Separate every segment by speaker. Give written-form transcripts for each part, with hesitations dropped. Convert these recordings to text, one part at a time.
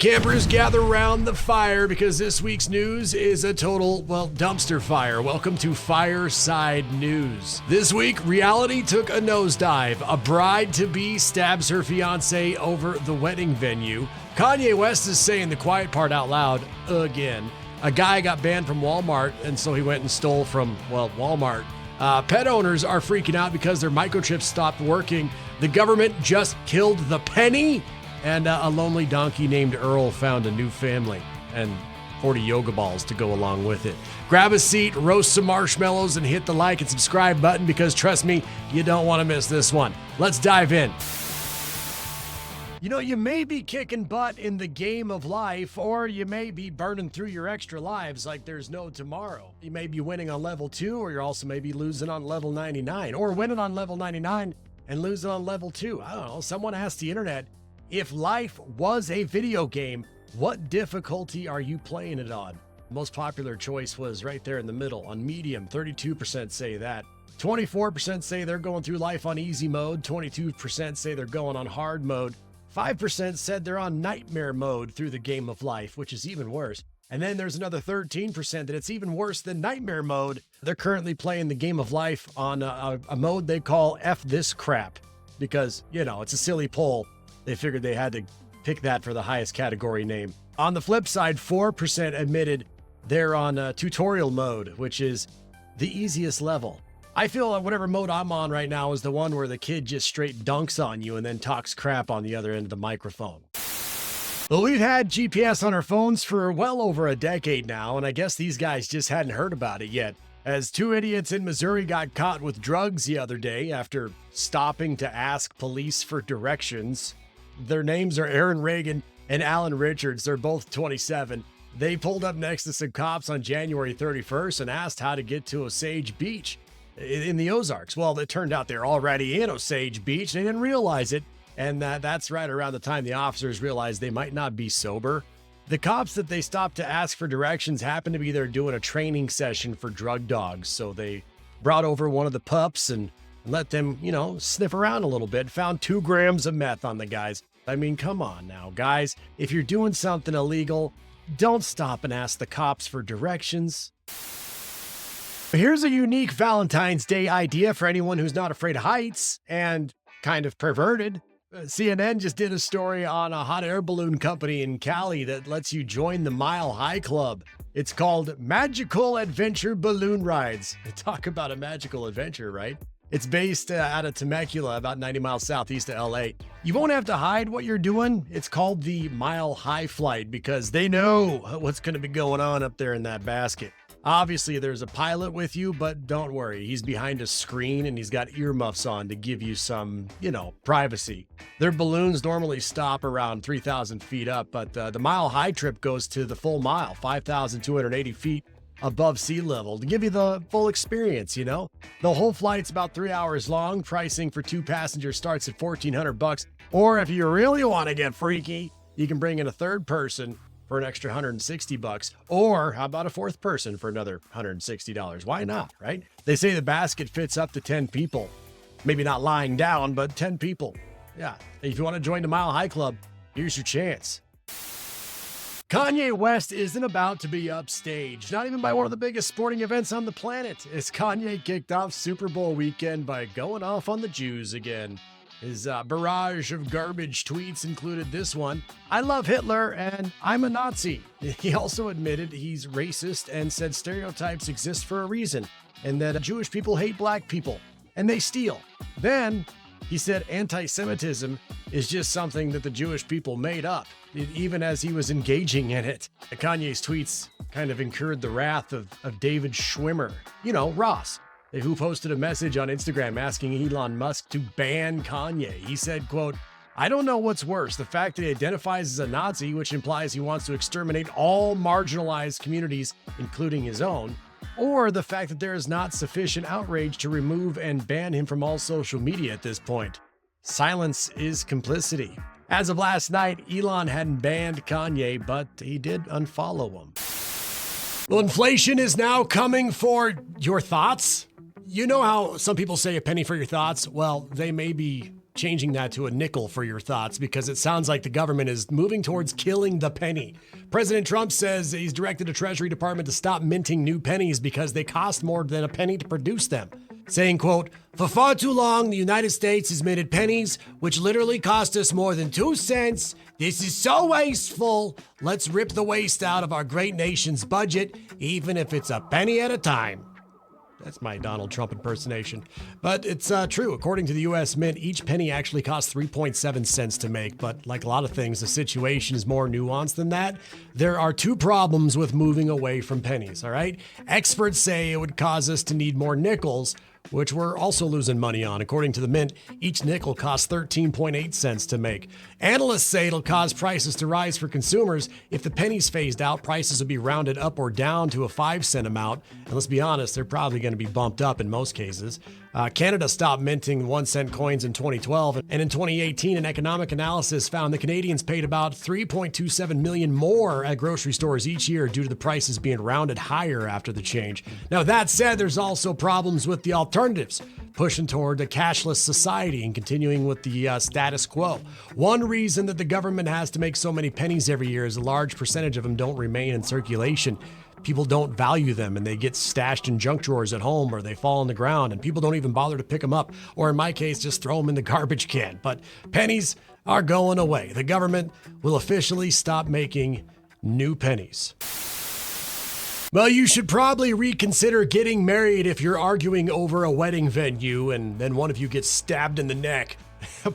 Speaker 1: Campers gather round the fire because this week's news is a total, dumpster fire. Welcome to Fireside News. This week, reality took a nosedive. A bride-to-be stabs her fiancé over the wedding venue. Kanye West is saying the quiet part out loud again. A guy got banned from Walmart, and so he went and stole from, Walmart. Pet owners are freaking out because their microchips stopped working. The government just killed the penny. And a lonely donkey named Earl found a new family and 40 yoga balls to go along with it. Grab a seat, roast some marshmallows, and hit the like and subscribe button because, trust me, you don't want to miss this one. Let's dive in. You know, you may be kicking butt in the game of life, or you may be burning through your extra lives like there's no tomorrow. You may be winning on level 2, or you're also maybe losing on level 99, or winning on level 99 and losing on level 2. I don't know. Someone asked the internet, if life was a video game, what difficulty are you playing it on? The most popular choice was right there in the middle on medium. 32% say that. 24% say they're going through life on easy mode. 22% say they're going on hard mode. 5% said they're on nightmare mode through the game of life, which is even worse. And then there's another 13% that it's even worse than nightmare mode. They're currently playing the game of life on a mode they call F this crap because, it's a silly poll. They figured they had to pick that for the highest category name. On the flip side, 4% admitted they're on tutorial mode, which is the easiest level. I feel like whatever mode I'm on right now is the one where the kid just straight dunks on you and then talks crap on the other end of the microphone. Well, we've had GPS on our phones for well over a decade now, and I guess these guys just hadn't heard about it yet. As 2 idiots in Missouri got caught with drugs the other day after stopping to ask police for directions. Their names are Aaron Reagan and Alan Richards. They're both 27. They pulled up next to some cops on January 31st and asked how to get to Osage Beach in the Ozarks. Well, it turned out they're already in Osage Beach. They didn't realize it. And that's right around the time the officers realized they might not be sober. The cops that they stopped to ask for directions happened to be there doing a training session for drug dogs. So they brought over one of the pups and let them, sniff around a little bit. Found 2 grams of meth on the guys. I mean, come on now, guys. If you're doing something illegal, don't stop and ask the cops for directions. Here's a unique Valentine's Day idea for anyone who's not afraid of heights and kind of perverted. CNN just did a story on a hot air balloon company in Cali that lets you join the Mile High Club. It's called Magical Adventure Balloon Rides. Talk about a magical adventure, right? It's based out of Temecula, about 90 miles southeast of LA. You won't have to hide what you're doing. It's called the Mile High Flight because they know what's going to be going on up there in that basket. Obviously, there's a pilot with you, but don't worry. He's behind a screen and he's got earmuffs on to give you some, privacy. Their balloons normally stop around 3,000 feet up, but the Mile High trip goes to the full mile, 5,280 feet above sea level to give you the full experience, The whole flight's about 3 hours long. Pricing for 2 passengers starts at $1,400. Or if you really want to get freaky, you can bring in a third person for an extra $160. Or how about a fourth person for another $160? Why not, right? They say the basket fits up to 10 people. Maybe not lying down, but 10 people. Yeah. If you want to join the Mile High Club, here's your chance. Kanye West isn't about to be upstaged, not even by one of the biggest sporting events on the planet, as Kanye kicked off Super Bowl weekend by going off on the Jews again. His barrage of garbage tweets included this one: "I love Hitler and I'm a Nazi." He also admitted he's racist and said stereotypes exist for a reason and that Jewish people hate black people and they steal. Then he said anti-Semitism is just something that the Jewish people made up, even as he was engaging in it. Kanye's tweets kind of incurred the wrath of David Schwimmer, Ross, who posted a message on Instagram asking Elon Musk to ban Kanye. He said, quote, "I don't know what's worse, the fact that he identifies as a Nazi, which implies he wants to exterminate all marginalized communities, including his own, or the fact that there is not sufficient outrage to remove and ban him from all social media at this point. Silence is complicity." As of last night, Elon hadn't banned Kanye, but he did unfollow him. Well, inflation is now coming for your thoughts. You know how some people say a penny for your thoughts? Well, they may be changing that to a nickel for your thoughts because it sounds like the government is moving towards killing the penny. President Trump says he's directed the Treasury Department to stop minting new pennies because they cost more than a penny to produce them. Saying, quote, "For far too long, the United States has minted pennies, which literally cost us more than 2 cents. This is so wasteful. Let's rip the waste out of our great nation's budget, even if it's a penny at a time." That's my Donald Trump impersonation. But it's true. According to the U.S. Mint, each penny actually costs 3.7 cents to make. But like a lot of things, the situation is more nuanced than that. There are 2 problems with moving away from pennies, all right? Experts say it would cause us to need more nickels, which we're also losing money on. According to the Mint, each nickel costs 13.8 cents to make. Analysts say it'll cause prices to rise for consumers. If the pennies phased out, prices would be rounded up or down to a 5-cent amount. And let's be honest, they're probably going to be bumped up in most cases. Canada stopped minting 1-cent coins in 2012, and in 2018, an economic analysis found the Canadians paid about $3.27 million more at grocery stores each year due to the prices being rounded higher after the change. Now, that said, there's also problems with the alternatives, pushing toward a cashless society and continuing with the status quo. One reason that the government has to make so many pennies every year is a large percentage of them don't remain in circulation. People don't value them and they get stashed in junk drawers at home or they fall on the ground and people don't even bother to pick them up, or in my case, just throw them in the garbage can. But pennies are going away. The government will officially stop making new pennies. Well, you should probably reconsider getting married if you're arguing over a wedding venue and then one of you gets stabbed in the neck.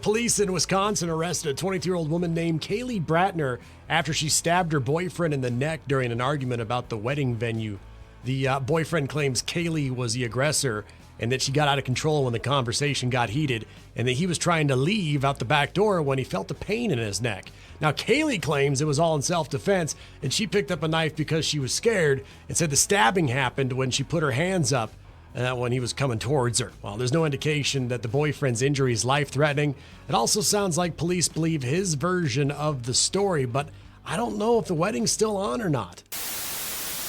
Speaker 1: Police in Wisconsin arrested a 22-year-old woman named Kaylee Bratner after she stabbed her boyfriend in the neck during an argument about the wedding venue. The boyfriend claims Kaylee was the aggressor and that she got out of control when the conversation got heated and that he was trying to leave out the back door when he felt the pain in his neck. Now, Kaylee claims it was all in self-defense and she picked up a knife because she was scared and said the stabbing happened when she put her hands up when he was coming towards her. Well, there's no indication that the boyfriend's injury is life-threatening. It also sounds like police believe his version of the story, but I don't know if the wedding's still on or not.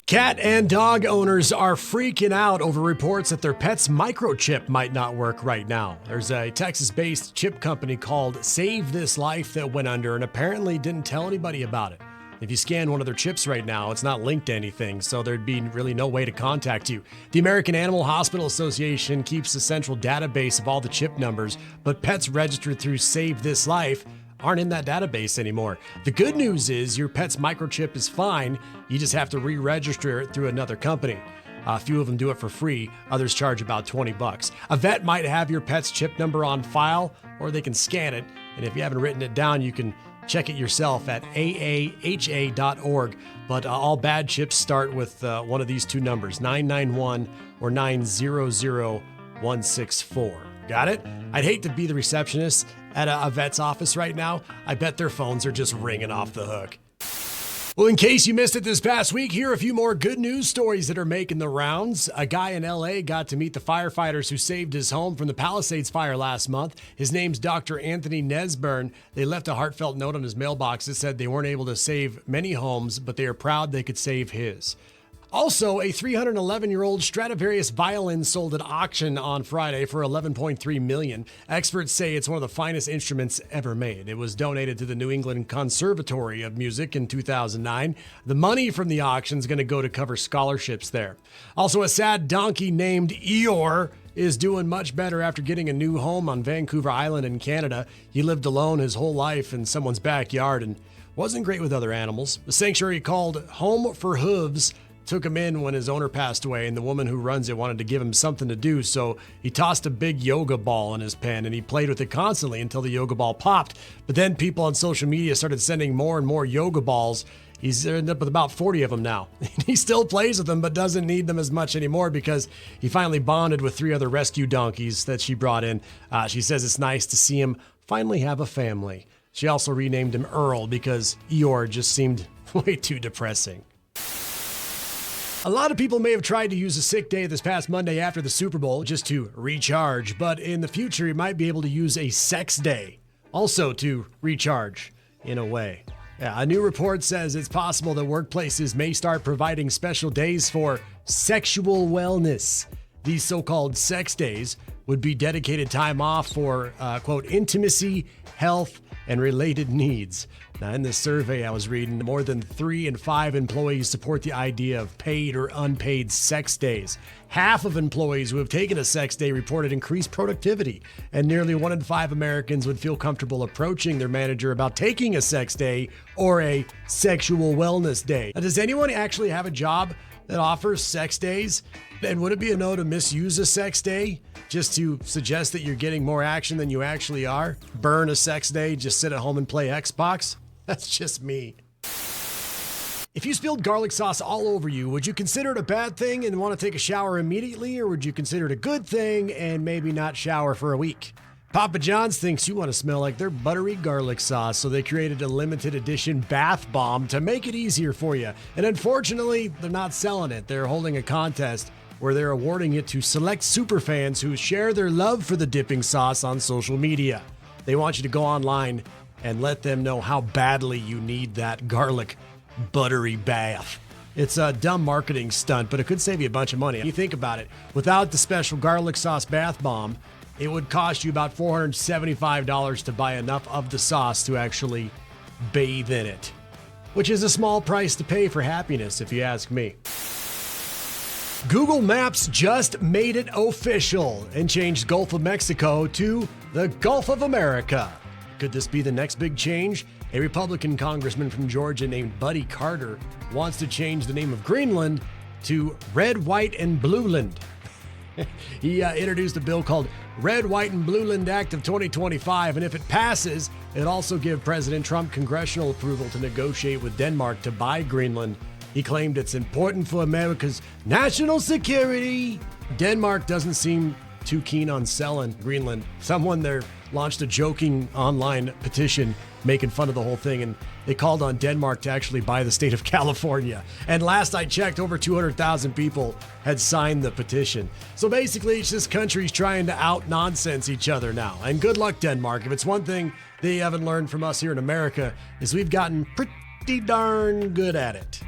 Speaker 1: Cat and dog owners are freaking out over reports that their pet's microchip might not work right now. There's a Texas-based chip company called Save This Life that went under and apparently didn't tell anybody about it. If you scan one of their chips right now, it's not linked to anything, so there'd be really no way to contact you. The American Animal Hospital Association keeps a central database of all the chip numbers, but pets registered through Save This Life aren't in that database anymore. The good news is your pet's microchip is fine. You just have to re-register it through another company. A few of them do it for free. Others charge about $20. A vet might have your pet's chip number on file, or they can scan it. And if you haven't written it down, you can check it yourself at aaha.org. But all bad chips start with one of these 2 numbers, 991 or 900164. Got it? I'd hate to be the receptionist at a vet's office right now. I bet their phones are just ringing off the hook. Well, in case you missed it this past week, here are a few more good news stories that are making the rounds. A guy in LA got to meet the firefighters who saved his home from the Palisades fire last month. His name's Dr. Anthony Nesburn. They left a heartfelt note on his mailbox that said they weren't able to save many homes, but they are proud they could save his. Also, a 311-year-old Stradivarius violin sold at auction on Friday for $11.3 million. Experts say it's one of the finest instruments ever made. It was donated to the New England Conservatory of Music in 2009. The money from the auction is going to go to cover scholarships there. Also, a sad donkey named Eeyore is doing much better after getting a new home on Vancouver Island in Canada. He lived alone his whole life in someone's backyard and wasn't great with other animals. The sanctuary called Home for Hooves took him in when his owner passed away, and the woman who runs it wanted to give him something to do, so he tossed a big yoga ball in his pen, and he played with it constantly until the yoga ball popped. But then people on social media started sending more and more yoga balls. He's ended up with about 40 of them now. He still plays with them, but doesn't need them as much anymore because he finally bonded with 3 other rescue donkeys that she brought in. She says it's nice to see him finally have a family. She also renamed him Earl because Eeyore just seemed way too depressing. A lot of people may have tried to use a sick day this past Monday after the Super Bowl just to recharge, but in the future, you might be able to use a sex day also to recharge in a way. Yeah, a new report says it's possible that workplaces may start providing special days for sexual wellness. These so-called sex days would be dedicated time off for, quote, intimacy, health, and related needs. Now, in this survey I was reading, more than 3 in 5 employees support the idea of paid or unpaid sex days. Half of employees who have taken a sex day reported increased productivity, and nearly 1 in 5 Americans would feel comfortable approaching their manager about taking a sex day or a sexual wellness day. Now, does anyone actually have a job that offers sex days? And would it be a no to misuse a sex day just to suggest that you're getting more action than you actually are? Burn a sex day, just sit at home and play Xbox? That's just me. If you spilled garlic sauce all over you, would you consider it a bad thing and want to take a shower immediately, or would you consider it a good thing and maybe not shower for a week? Papa John's thinks you want to smell like their buttery garlic sauce, so they created a limited edition bath bomb to make it easier for you. And unfortunately, they're not selling it. They're holding a contest where they're awarding it to select superfans who share their love for the dipping sauce on social media. They want you to go online and let them know how badly you need that garlic buttery bath. It's a dumb marketing stunt, but it could save you a bunch of money. You think about it, without the special garlic sauce bath bomb, it would cost you about $475 to buy enough of the sauce to actually bathe in it, which is a small price to pay for happiness, if you ask me. Google Maps just made it official and changed Gulf of Mexico to the Gulf of America. Could this be the next big change? A Republican congressman from Georgia named Buddy Carter wants to change the name of Greenland to Red, White, and Blueland. He introduced a bill called Red, White, and Blueland Act of 2025, and if it passes, it'll also give President Trump congressional approval to negotiate with Denmark to buy Greenland. He claimed it's important for America's national security. Denmark doesn't seem too keen on selling Greenland. Someone there launched a joking online petition making fun of the whole thing, and they called on Denmark to actually buy the state of California. And last I checked, over 200,000 people had signed the petition. So basically, it's just countries trying to out-nonsense each other now. And good luck, Denmark. If it's one thing they haven't learned from us here in America, is we've gotten pretty darn good at it.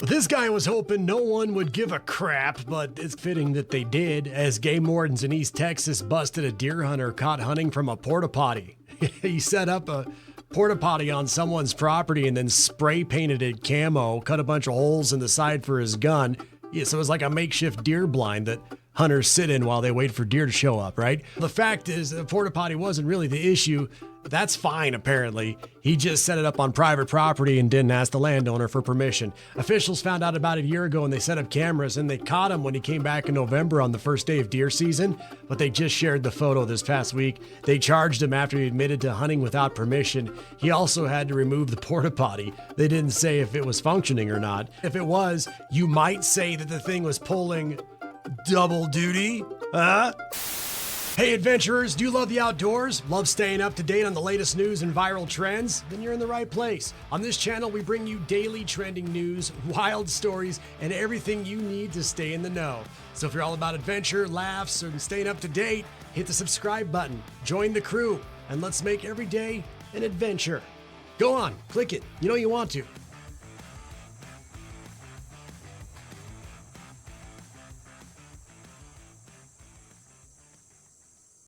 Speaker 1: This guy was hoping no one would give a crap, but it's fitting that they did, as game wardens in East Texas busted a deer hunter caught hunting from a porta-potty. He set up a porta-potty on someone's property and then spray painted it camo, cut a bunch of holes in the side for his gun. Yeah, so it was like a makeshift deer blind that hunters sit in while they wait for deer to show up, right? The fact is, the porta-potty wasn't really the issue. That's fine, apparently. He just set it up on private property and didn't ask the landowner for permission. Officials found out about it a year ago and they set up cameras, and they caught him when he came back in November on the first day of deer season, but they just shared the photo this past week. They charged him after he admitted to hunting without permission. He also had to remove the porta-potty. They didn't say if it was functioning or not. If it was, you might say that the thing was pulling double duty, huh? Hey adventurers, do you love the outdoors? Love staying up to date on the latest news and viral trends? Then you're in the right place. On this channel, we bring you daily trending news, wild stories, and everything you need to stay in the know. So if you're all about adventure, laughs, and staying up to date, hit the subscribe button, join the crew, and let's make every day an adventure. Go on, click it. You know you want to.